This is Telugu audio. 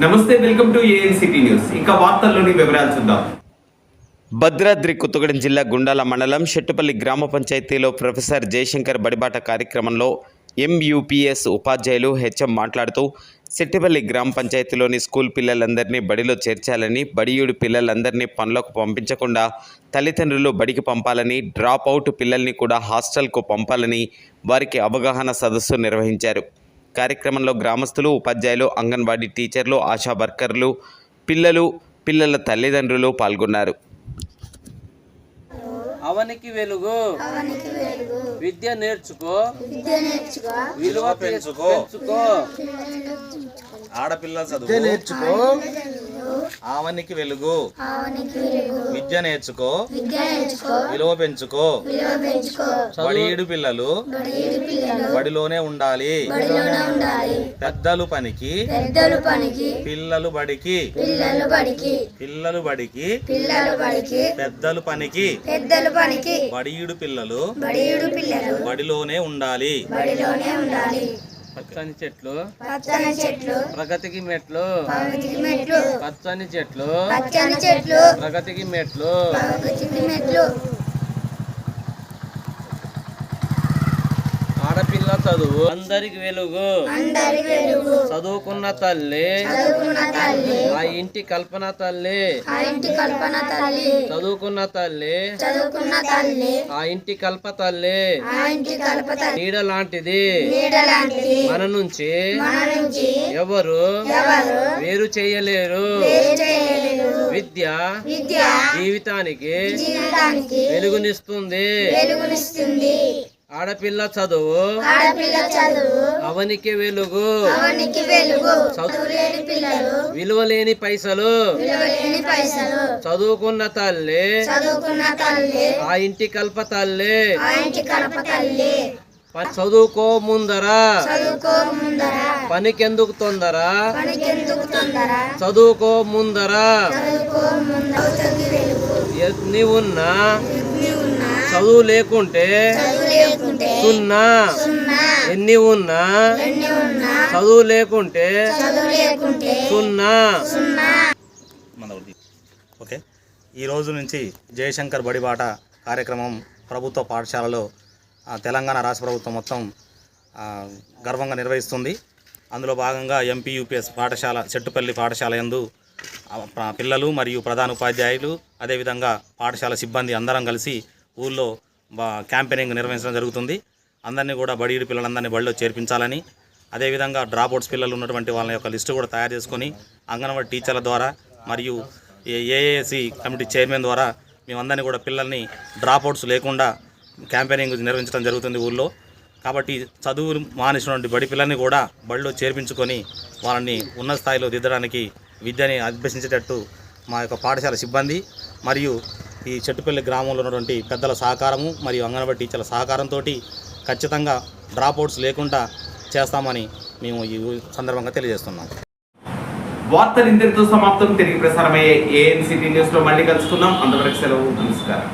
నమస్తే, వెల్కమ్ టు ఏఎన్సిటీ న్యూస్. ఇంకా వార్తల్లోని వివరాలు చూద్దాం. భద్రాద్రి కొత్తగూడెం జిల్లా గుండాల మండలం షెట్టుపల్లి గ్రామ పంచాయతీలో ప్రొఫెసర్ జయశంకర్ బడిబాట కార్యక్రమంలో ఎంయూపీఎస్ ఉపాధ్యాయులు హెచ్ఎం మాట్లాడుతూ షెట్టుపల్లి గ్రామ పంచాయతీలోని స్కూల్ పిల్లలందరినీ బడిలో చేర్చాలని, బడియుడు పిల్లలందరినీ పనులకు పంపించకుండా తల్లిదండ్రులు బడికి పంపాలని, డ్రాప్ అవుట్ పిల్లల్ని కూడా హాస్టల్కు పంపాలని వారికి అవగాహన సదస్సు నిర్వహించారు. కార్యక్రమంలో గ్రామస్తులు, ఉపాధ్యాయులు, అంగన్వాడీ టీచర్లు, ఆశా వర్కర్లు, పిల్లల తల్లిదండ్రులు పాల్గొన్నారు. అవనికి వెలుగు, విద్య నేర్చుకో, విలువ పెంచుకో, ఆడపిల్ల చదువు నేర్చుకో, ఆవనికి వెలుగు, విద్య నేర్చుకో, విలువ పెంచుకో. బడియుడు పిల్లలు బడిలోనే ఉండాలి, పెద్దలు పనికి, పిల్లలు బడికి, పెద్దలు పనికి, బడియుడు పిల్లలు బడిలోనే ఉండాలి. పచ్చని చెట్లు ప్రగతికి మెట్లు, పచ్చని చెట్లు ప్రగతికి మెట్లు. ఆడపిల్ల చదువు అందరికి వెలుగు, చదువుకున్న తల్లి ఆ ఇంటి కల్పన తల్లి, చదువుకున్న తల్లి ఆ ఇంటి కల్ప తల్లి. నీడ లాంటిది మన నుంచి ఎవరు వేరు చేయలేరు. విద్య జీవితానికి వెలుగునిస్తుంది. ఆడపిల్ల చదువు అవనికి వెలుగు, విలువలేని పైసలు చదువుకున్న తల్లి ఆ ఇంటి కల్ప తల్లి. చదువుకో ముందరా పనికెందుకు తొందరా, చదువుకో ముందరా. ఎన్ని ఉన్నా చదువు లేకుంటే సున్నా, ఎన్ని ఉన్నా చదువు లేకుంటే సున్నా. ఓకే, ఈ రోజు నుంచి జయశంకర్ బడిబాట కార్యక్రమం ప్రభుత్వ పాఠశాలలో తెలంగాణ రాష్ట్ర ప్రభుత్వం మొత్తం గర్వంగా నిర్వహిస్తుంది. అందులో భాగంగా ఎంపీయూపీఎస్ పాఠశాల షెట్టుపల్లి పాఠశాల యందు పిల్లలు మరియు ప్రధాన ఉపాధ్యాయులు, అదేవిధంగా పాఠశాల సిబ్బంది అందరం కలిసి ఊళ్ళో క్యాంపెయినింగ్ నిర్వహించడం జరుగుతుంది. అందరినీ కూడా బడియుడి పిల్లలందరినీ బడిలో చేర్పించాలని, అదేవిధంగా డ్రాప్ అవుట్స్ పిల్లలు ఉన్నటువంటి వాళ్ళ యొక్క లిస్టు కూడా తయారు చేసుకొని అంగన్వాడీ టీచర్ల ద్వారా మరియు ఏఏసి కమిటీ చైర్మన్ ద్వారా మేమందరినీ కూడా పిల్లల్ని డ్రాప్ అవుట్స్ లేకుండా క్యాంపెయినింగ్ నిర్వహించడం జరుగుతుంది ఊళ్ళో. కాబట్టి చదువు మానేసినటువంటి బడి పిల్లల్ని కూడా బడిలో చేర్పించుకొని వాళ్ళని ఉన్నత స్థాయిలో దిద్దడానికి, విద్యని అభ్యసించేటట్టు మా యొక్క పాఠశాల సిబ్బంది మరియు ఈ చెట్టుపల్లి గ్రామంలో ఉన్నటువంటి పెద్దల సహకారము మరియు అంగన్వాడీ టీచర్ల సహకారంతో ఖచ్చితంగా డ్రాప్ అవుట్స్ లేకుండా చేస్తామని మేము ఈ సందర్భంగా తెలియజేస్తున్నాం. వార్తలు ఇంతటితో సమాప్తం. తిరిగి ప్రసారమయ్యే ఏఎన్సిటీ న్యూస్లో మళ్ళీ కలుసుకుందాం. అంతవరకు సెలవు, నమస్కారం.